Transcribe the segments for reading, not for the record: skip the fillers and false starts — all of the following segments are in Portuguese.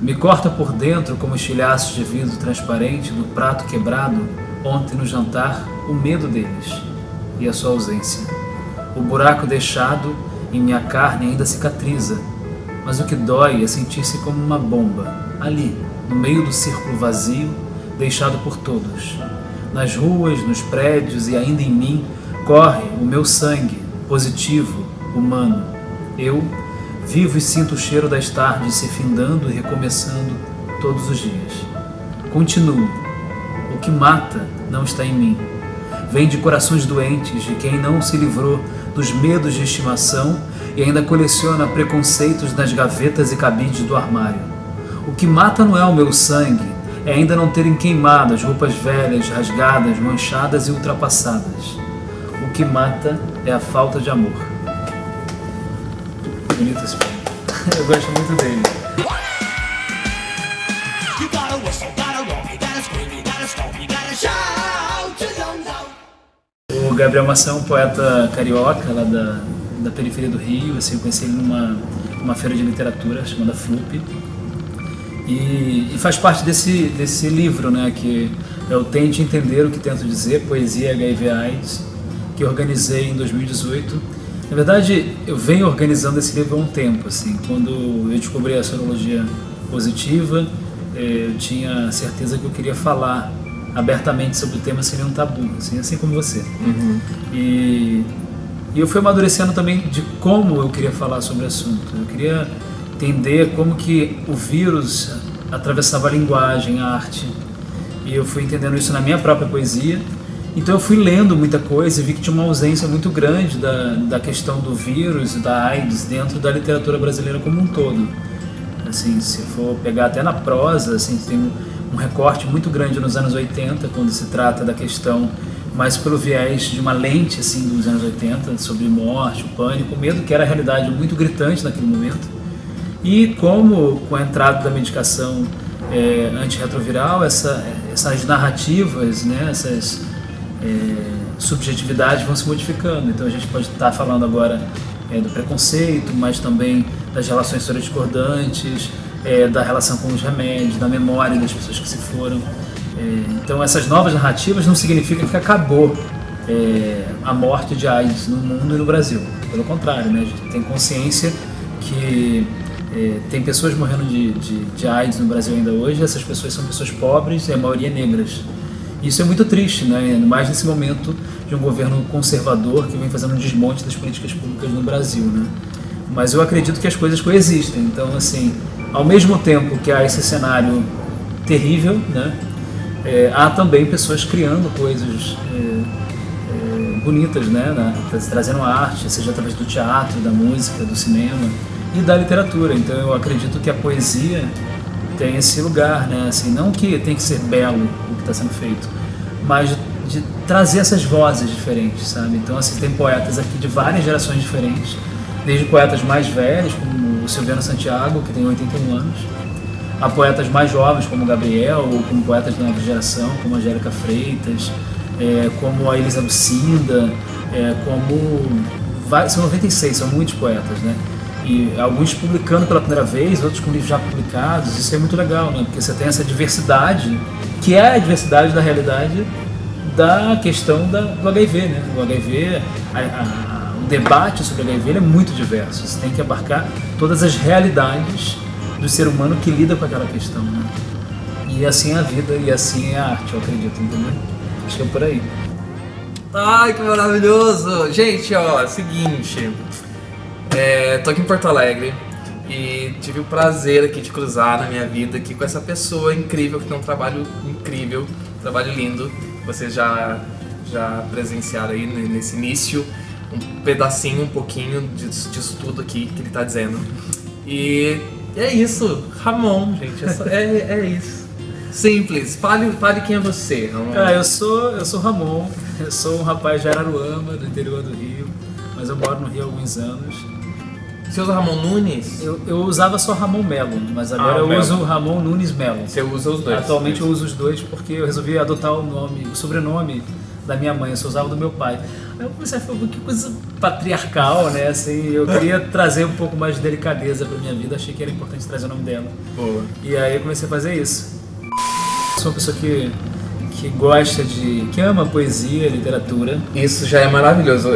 Me corta por dentro como estilhaços de vidro transparente do prato quebrado ontem no jantar o medo deles e a sua ausência. O buraco deixado em minha carne ainda cicatriza, mas o que dói é sentir-se como uma bomba, ali, no meio do círculo vazio, deixado por todos. Nas ruas, nos prédios e ainda em mim, corre o meu sangue, positivo, humano. Eu vivo e sinto o cheiro das tardes se findando e recomeçando todos os dias. Continuo. O que mata não está em mim. Vem de corações doentes, de quem não se livrou dos medos de estimação e ainda coleciona preconceitos nas gavetas e cabides do armário. O que mata não é o meu sangue, é ainda não terem queimado as roupas velhas, rasgadas, manchadas e ultrapassadas. O que mata é a falta de amor. Bonito esse poema. Eu gosto muito dele. O Gabriel Maçã é um poeta carioca lá da periferia do Rio. Assim, eu conheci ele numa feira de literatura chamada FLUP. E faz parte desse livro, né, que eu Tente Entender o que Tento Dizer, Poesia HIV/AIDS, que eu organizei em 2018. Na verdade, eu venho organizando esse livro há um tempo. Assim, quando eu descobri a sorologia positiva, eu tinha certeza que eu queria falar abertamente sobre o tema sem nenhum tabu, assim como você. Uhum. E eu fui amadurecendo também de como eu queria falar sobre o assunto. Eu queria entender como que o vírus atravessava a linguagem, a arte. E eu fui entendendo isso na minha própria poesia. Então eu fui lendo muita coisa e vi que tinha uma ausência muito grande da questão do vírus e da AIDS dentro da literatura brasileira como um todo. Assim, se for pegar até na prosa, assim, tem um recorte muito grande nos anos 80, quando se trata da questão mais pelo viés de uma lente assim, dos anos 80, sobre morte, o pânico, o medo, que era a realidade muito gritante naquele momento. E como, com a entrada da medicação antirretroviral, essas narrativas, né, essas subjetividades vão se modificando. Então a gente pode estar falando agora do preconceito, mas também das relações discordantes, da relação com os remédios, da memória das pessoas que se foram. Então essas novas narrativas não significam que acabou a morte de AIDS no mundo e no Brasil. Pelo contrário, né? A gente tem consciência que tem pessoas morrendo de AIDS no Brasil ainda hoje. Essas pessoas são pessoas pobres e a maioria negras. Isso é muito triste, né? Mais nesse momento de um governo conservador que vem fazendo um desmonte das políticas públicas no Brasil, né? Mas eu acredito que as coisas coexistem. Então, assim, ao mesmo tempo que há esse cenário terrível, né? Há também pessoas criando coisas bonitas, né? Trazendo arte, seja através do teatro, da música, do cinema e da literatura. Então eu acredito que a poesia tem esse lugar, né? Assim, não que tem que ser belo o que está sendo feito, mas de trazer essas vozes diferentes, sabe? Então assim, tem poetas aqui de várias gerações diferentes, desde poetas mais velhos, como o Silviano Santiago, que tem 81 anos, a poetas mais jovens, como o Gabriel, ou como poetas da nova geração, como a Angélica Freitas, como a Elisa Lucinda, são 96, são muitos poetas, né? E alguns publicando pela primeira vez, outros com livros já publicados. Isso é muito legal, né? Porque você tem essa diversidade, que é a diversidade da realidade da questão do HIV, né? O HIV, o debate sobre o HIV é muito diverso. Você tem que abarcar todas as realidades do ser humano que lida com aquela questão, né? E assim é a vida e assim é a arte, eu acredito, entendeu? Acho que é por aí. Ai, que maravilhoso! Gente, ó, seguinte... tô aqui em Porto Alegre e tive o prazer aqui de cruzar na minha vida aqui com essa pessoa incrível que tem um trabalho incrível, um trabalho lindo. Vocês já presenciaram aí nesse início um pedacinho, um pouquinho disso tudo aqui que ele tá dizendo. E é isso, Ramon, gente, é isso. Simples, fale quem é você, Ramon. Eu sou Ramon, eu sou um rapaz de Araruama, do interior do Rio, mas eu moro no Rio há alguns anos. Você usa Ramon Nunes? Eu usava só Ramon Melo, mas agora eu uso Ramon Nunes Melo. Você usa os dois? Atualmente eu uso os dois porque eu resolvi adotar o sobrenome da minha mãe, eu só usava do meu pai. Aí eu comecei a falar, que coisa patriarcal, né? Assim, eu queria trazer um pouco mais de delicadeza pra minha vida, achei que era importante trazer o nome dela. Boa. E aí eu comecei a fazer isso. Sou uma pessoa que gosta que ama poesia, literatura. Isso já é maravilhoso.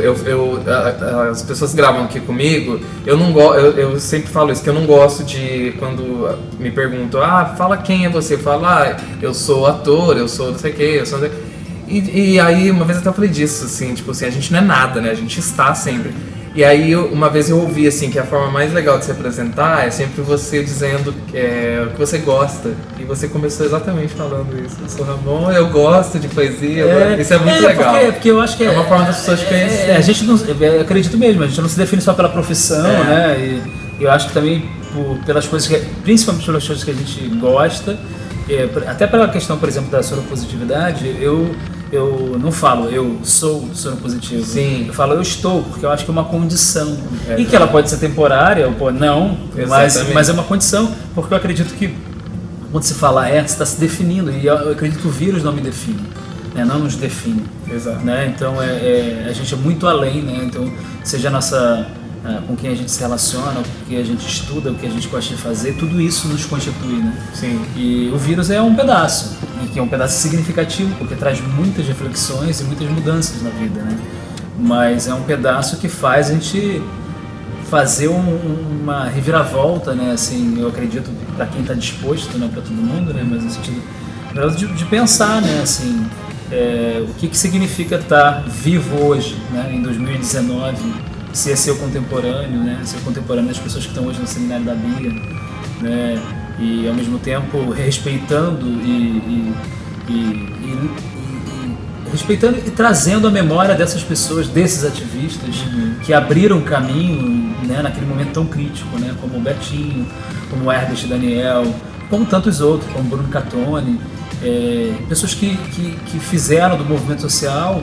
As pessoas gravam aqui comigo, eu sempre falo isso, que eu não gosto de, quando me perguntam, fala quem é você, eu falo, eu sou ator, eu sou não sei o que, eu sou... E aí uma vez eu até falei disso, assim, tipo assim, a gente não é nada, né, a gente está sempre. E aí uma vez eu ouvi assim que a forma mais legal de se apresentar é sempre você dizendo o que você gosta. E você começou exatamente falando isso. Eu sou Ramon, eu gosto de poesia. Isso é muito legal. Porque eu acho que é uma forma das pessoas de conhecer. A gente não, eu acredito mesmo, a gente não se define só pela profissão, né? E eu acho que também pelas coisas principalmente pelas coisas que a gente gosta, até pela questão, por exemplo, da soropositividade, eu não falo eu sou soropositivo. Sim. Eu falo eu estou, porque eu acho que é uma condição. E que ela pode ser temporária, ou não, mas é uma condição, porque eu acredito que quando se fala você está se definindo, e eu acredito que o vírus não me define, né? Não nos define. Exato. Né? Então a gente é muito além, né? Então, seja com quem a gente se relaciona, o que a gente estuda, o que a gente gosta de fazer, tudo isso nos constitui, né? Sim. E o vírus é um pedaço, e que é um pedaço significativo, porque traz muitas reflexões e muitas mudanças na vida, né? Mas é um pedaço que faz a gente fazer uma reviravolta, né? Assim, eu acredito, para quem está disposto, não para todo mundo, né? Mas no sentido de pensar, né? Assim, o que significa estar vivo hoje, né? Em 2019, se é seu contemporâneo, né? Ser contemporâneo das pessoas que estão hoje no seminário da Bia, né? E ao mesmo tempo respeitando respeitando e trazendo a memória dessas pessoas, desses ativistas que abriram caminho, né, naquele momento tão crítico, né, como o Betinho, como o Herbert Daniel, como tantos outros, como Bruno Catone, pessoas que fizeram do movimento social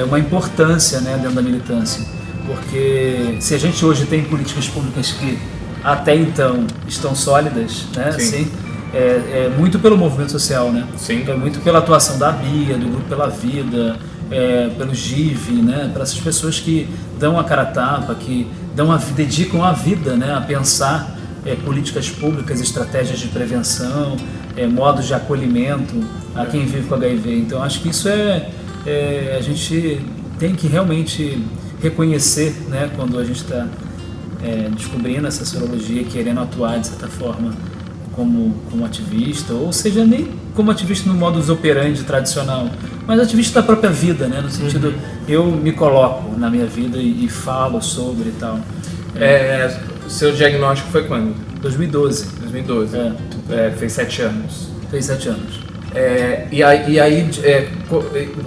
uma importância, né, dentro da militância. Porque se a gente hoje tem políticas públicas que até então estão sólidas, né, assim, é muito pelo movimento social, né? Sim. É muito pela atuação da Bia, do Grupo Pela Vida, pelo GIV, né? Para essas pessoas que dão a cara a tapa, que dedicam a vida, né? A pensar políticas públicas, estratégias de prevenção, modos de acolhimento a quem vive com HIV. Então acho que isso a gente tem que realmente reconhecer, né? Quando a gente está descobrindo essa sorologia, querendo atuar de certa forma como ativista, ou seja, nem como ativista no modus operandi tradicional, mas ativista da própria vida, né? No sentido, eu me coloco na minha vida e falo sobre e tal. O seu diagnóstico foi quando? 2012. 2012. Fez 7 anos. Fez 7 anos. E aí,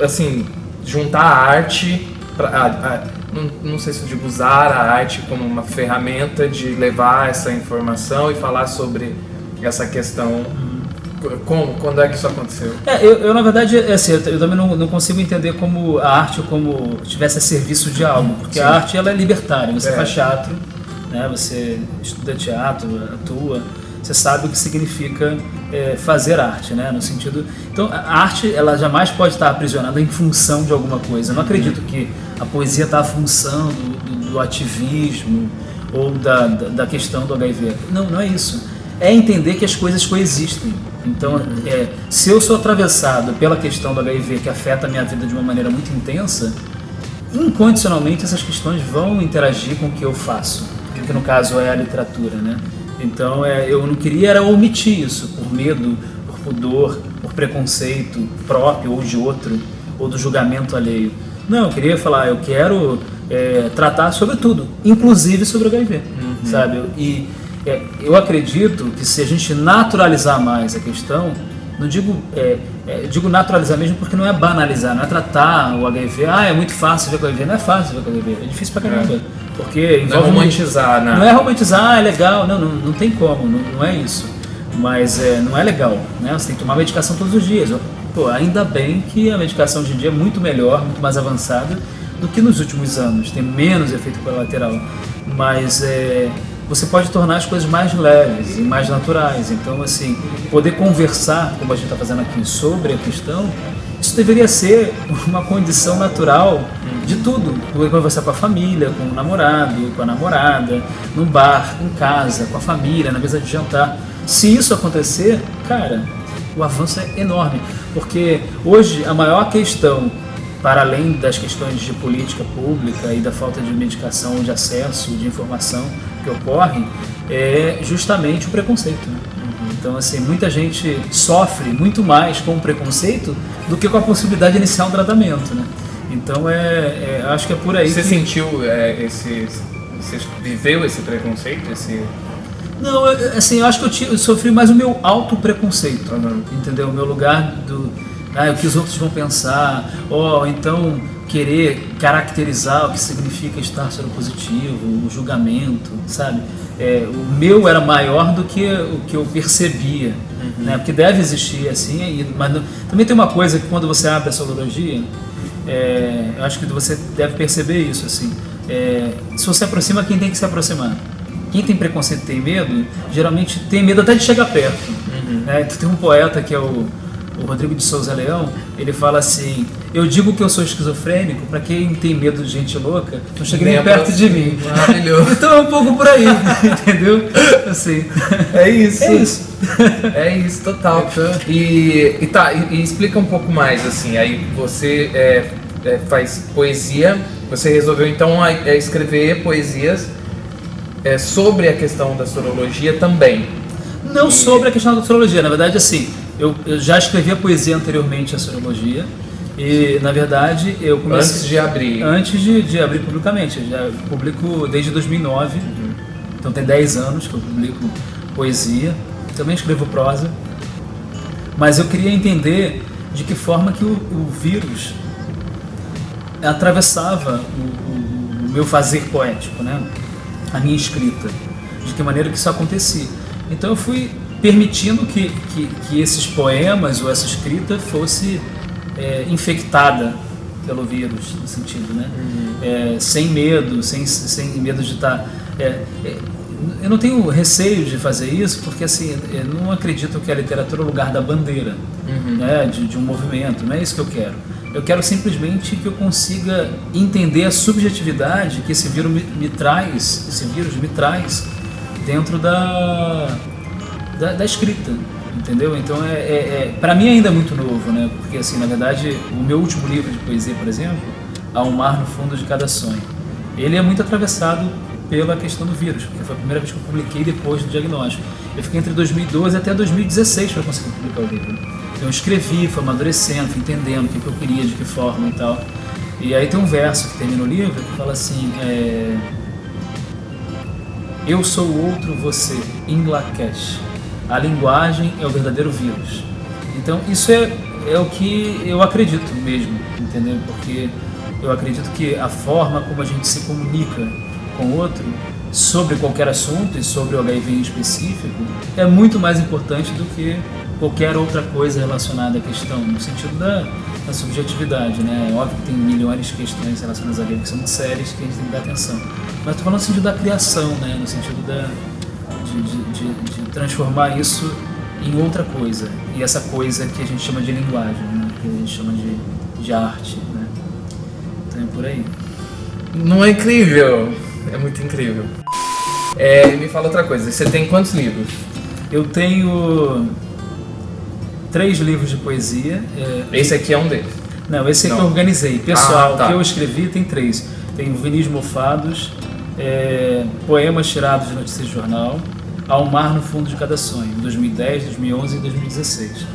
assim, juntar a arte, não sei se eu digo usar a arte como uma ferramenta de levar essa informação e falar sobre essa questão. Quando é que isso aconteceu? Eu na verdade, assim, eu também não consigo entender como a arte como estivesse a serviço de algo, porque a arte ela é libertária, você faz teatro, né? Você estuda teatro, atua, você sabe o que significa fazer arte, né? No sentido, então a arte ela jamais pode estar aprisionada em função de alguma coisa. Eu não acredito que a poesia está a função do ativismo ou da questão do HIV. Não é isso. É entender que as coisas coexistem. Então, se eu sou atravessado pela questão do HIV que afeta a minha vida de uma maneira muito intensa, incondicionalmente essas questões vão interagir com o que eu faço, que no caso é a literatura, né? Então, eu não queria omitir isso por medo, por pudor, por preconceito próprio ou de outro, ou do julgamento alheio. Não, eu queria falar, eu quero tratar sobre tudo, inclusive sobre o HIV, sabe? Eu acredito que se a gente naturalizar mais a questão, não digo, digo naturalizar mesmo porque não é banalizar, não é tratar o HIV, é muito fácil ver com o HIV, não é fácil ver com o HIV, é difícil pra caramba, porque envolve romantizar, né? Não é romantizar, é legal, não tem como, não é isso, mas não é legal, né? Você tem que tomar medicação todos os dias. Pô, ainda bem que a medicação hoje em dia é muito melhor, muito mais avançada do que nos últimos anos, tem menos efeito colateral, mas você pode tornar as coisas mais leves e mais naturais. Então, assim, poder conversar, como a gente está fazendo aqui, sobre a questão, isso deveria ser uma condição natural de tudo. Poder conversar com a família, com o namorado, com a namorada, num bar, em casa, com a família, na mesa de jantar. Se isso acontecer, cara, o avanço é enorme. Porque hoje a maior questão, para além das questões de política pública e da falta de medicação, de acesso, de informação que ocorre, é justamente o preconceito, né? Então, assim, muita gente sofre muito mais com o preconceito do que com a possibilidade de iniciar um tratamento, né? Então, acho que é por aí. Você que... sentiu você viveu esse preconceito? Não, assim, eu acho que eu sofri mais o meu auto-preconceito, entendeu? O meu lugar do... o que os outros vão pensar, ou então querer caracterizar o que significa estar soropositivo, o julgamento, sabe? O meu era maior do que o que eu percebia, né? Porque deve existir assim, mas também tem uma coisa que quando você abre a sorologia, eu acho que você deve perceber isso, assim, se você aproxima, quem tem que se aproximar? Quem tem preconceito e tem medo, geralmente tem medo até de chegar perto. Né? Tem um poeta que é o Rodrigo de Souza Leão, ele fala assim: eu digo que eu sou esquizofrênico para quem tem medo de gente louca, não chegue nem perto de mim. Maravilhoso. Então é um pouco por aí, entendeu? Assim. É isso. É isso, total. E explica um pouco mais, assim, aí você faz poesia, você resolveu então escrever poesias sobre a questão da sorologia também. Não sobre a questão da sorologia, na verdade, assim, eu já escrevia poesia anteriormente à sorologia e, na verdade, eu comecei... Antes de abrir? Antes de abrir publicamente, eu já publico desde 2009, então tem 10 anos que eu publico poesia, também escrevo prosa, mas eu queria entender de que forma que o vírus atravessava o meu fazer poético, né? A minha escrita, de que maneira que isso acontecia. Então eu fui permitindo que esses poemas ou essa escrita fosse infectada pelo vírus, no sentido, né? Sem medo, sem medo de estar... eu não tenho receio de fazer isso, porque assim, eu não acredito que a literatura é o lugar da bandeira, né? de um movimento, não é isso que eu quero. Eu quero simplesmente que eu consiga entender a subjetividade que esse vírus me traz dentro da escrita, entendeu? Então, para mim ainda é muito novo, né? Porque, assim, na verdade, o meu último livro de poesia, por exemplo, Há um Mar no Fundo de Cada Sonho, ele é muito atravessado pela questão do vírus, porque foi a primeira vez que eu publiquei depois do diagnóstico. Eu fiquei entre 2012 até 2016 para conseguir publicar o livro. Então, eu escrevi, fui amadurecendo, fui entendendo o que eu queria, de que forma e tal. E aí tem um verso que termina o livro que fala assim... Eu sou o outro você, em Lakesh. A linguagem é o verdadeiro vírus. Então isso é o que eu acredito mesmo, entendeu? Porque eu acredito que a forma como a gente se comunica com o outro sobre qualquer assunto e sobre o HIV em específico é muito mais importante do que qualquer outra coisa relacionada à questão, no sentido da subjetividade, né? É óbvio que tem milhões de questões relacionadas a HIV que são muito sérias que a gente tem que dar atenção. Mas estou falando no sentido da criação, né? No sentido de transformar isso em outra coisa. E essa coisa que a gente chama de linguagem, né? Que a gente chama de arte, né? Então é por aí. Não é incrível? É muito incrível. Me fala outra coisa, você tem quantos livros? Eu tenho 3 livros de poesia. Esse aqui é um deles? Não, esse aqui eu organizei. Pessoal, tá. que eu escrevi tem 3. Tem Vinis Mofados, Poemas Tirados de Notícias de Jornal, Há um Mar no Fundo de Cada Sonho, 2010, 2011 e 2016.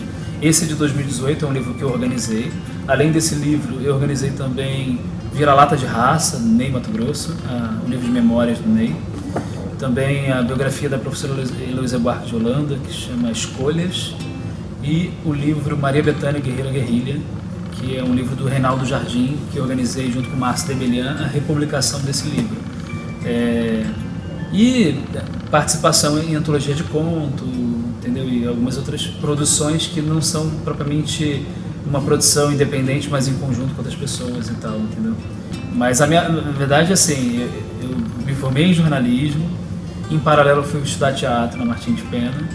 Esse de 2018 é um livro que eu organizei. Além desse livro, eu organizei também Vira-Lata de Raça, no Ney, Mato Grosso, o livro de memórias do Ney. Também a biografia da professora Heloísa Buarque de Holanda, que se chama Escolhas. E o livro Maria Bethânia Guerreira Guerrilha, que é um livro do Reinaldo Jardim, que eu organizei junto com o Márcio Debelian, a republicação desse livro. E participação em antologia de conto, entendeu? E algumas outras produções que não são propriamente uma produção independente, mas em conjunto com outras pessoas e tal, entendeu? Mas na verdade, assim, eu me formei em jornalismo, Em paralelo, eu fui estudar teatro na Martins de Pena.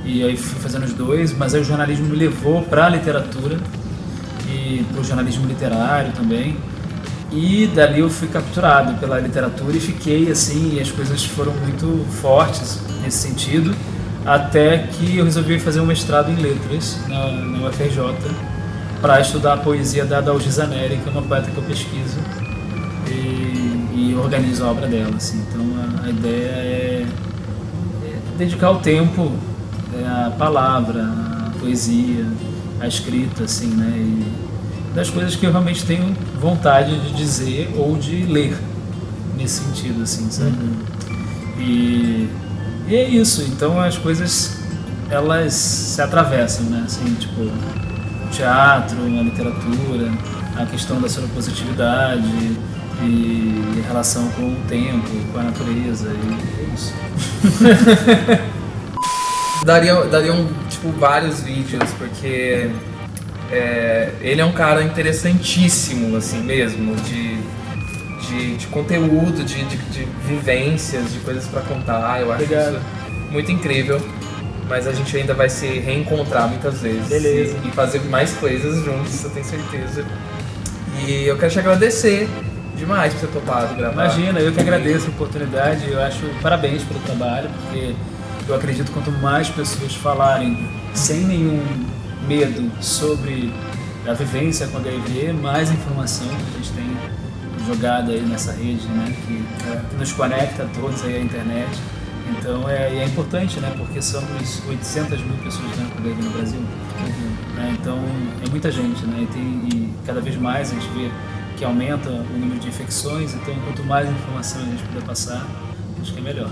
E aí fui fazendo os dois, mas aí o jornalismo me levou para a literatura e para o jornalismo literário também. E dali eu fui capturado pela literatura e fiquei assim, e as coisas foram muito fortes nesse sentido, até que eu resolvi fazer um mestrado em letras na UFRJ para estudar a poesia da Dalgisa Neri, que é uma poeta que eu pesquiso e organizo a obra dela. Assim. Então a ideia é dedicar o tempo à palavra, à poesia, à escrita, assim, né? E das coisas que eu realmente tenho vontade de dizer ou de ler nesse sentido, assim, sabe? E é isso. Então as coisas elas se atravessam, né? Assim, tipo, o teatro, a literatura, a questão da soropositividade e a relação com o tempo, com a natureza, e é isso. Dariam tipo, vários vídeos, porque ele é um cara interessantíssimo, assim mesmo, de conteúdo, de vivências, de coisas pra contar. Eu acho isso muito incrível, mas a gente ainda vai se reencontrar muitas vezes. Beleza. E fazer mais coisas juntos, eu tenho certeza. E eu quero te agradecer demais por ter topado gravar. Imagina, eu que agradeço a oportunidade. Eu acho parabéns pelo trabalho, porque eu acredito que quanto mais pessoas falarem sem nenhum medo sobre a vivência com HIV, mais informação que a gente tem jogada aí nessa rede, né, que nos conecta a todos aí à internet. Então é importante, né, porque somos 800 mil pessoas com HIV no Brasil. Né, então é muita gente, né, e cada vez mais a gente vê que aumenta o número de infecções. Então quanto mais informação a gente puder passar, acho que é melhor.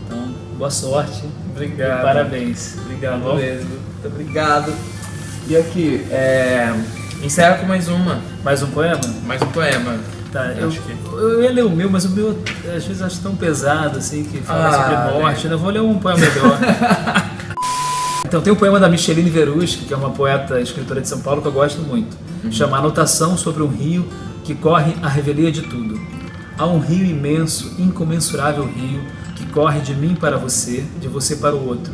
Então, boa sorte. Obrigado. E parabéns. Obrigado Tá mesmo. Muito obrigado. E aqui, encerra com mais uma. Mais um poema? Mais um poema. Tá, eu ia ler o meu, mas o meu às vezes acho tão pesado assim, que fala sobre morte. Eu vou ler um poema melhor. Então tem um poema da Micheline Veruschi, que é uma poeta e escritora de São Paulo que eu gosto muito. Chama Anotação sobre um rio que corre à revelia de tudo. Há um rio imenso, incomensurável rio, que corre de mim para você, de você para o outro,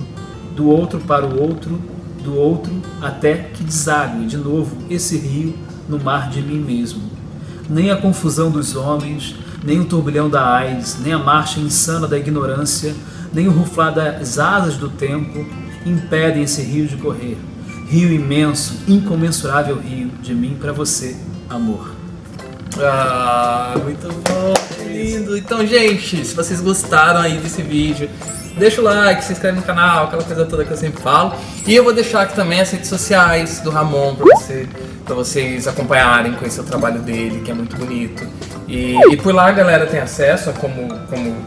do outro para o outro, do outro, até que desague de novo esse rio no mar de mim mesmo. Nem a confusão dos homens, nem o turbilhão da AIDS, nem a marcha insana da ignorância, nem o ruflar das asas do tempo impedem esse rio de correr. Rio imenso, incomensurável rio, de mim para você, amor. Muito bom, lindo. Então, gente, se vocês gostaram aí desse vídeo, deixa o like, se inscreve no canal, aquela coisa toda que eu sempre falo. E eu vou deixar aqui também as redes sociais do Ramon pra vocês acompanharem, conhecer o trabalho dele, que é muito bonito. E por lá a galera tem acesso a como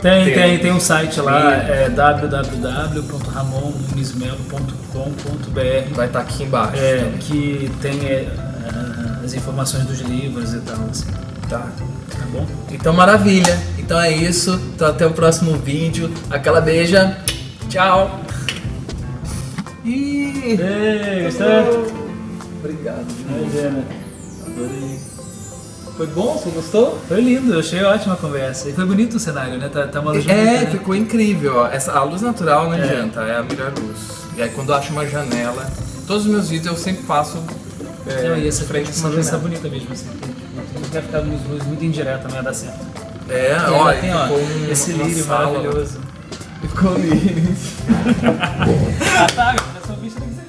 tem um site lá, www.ramonnunismelo.com.br. Vai estar aqui embaixo. Que tem as informações dos livros e tal, assim. Tá bom? Então, maravilha. Então é isso. Então, até o próximo vídeo. Aquela beija. Tchau. Gostou? Obrigado. Adorei. Foi bom? Você gostou? Foi lindo, eu achei ótima a conversa. E foi bonito o cenário, né? Tá uma luz bonita, né? Ficou incrível. Ó. A luz natural não adianta, é a melhor luz. E aí quando eu acho uma janela, todos os meus vídeos eu sempre faço e essa frente com uma luz janela. tá bonita mesmo, assim. Não vai ficar luz muito indireta, não ia dar certo. Olha, tem, esse lírio maravilhoso. Ficou lírio. Tá, eu sou bicho, tem que ser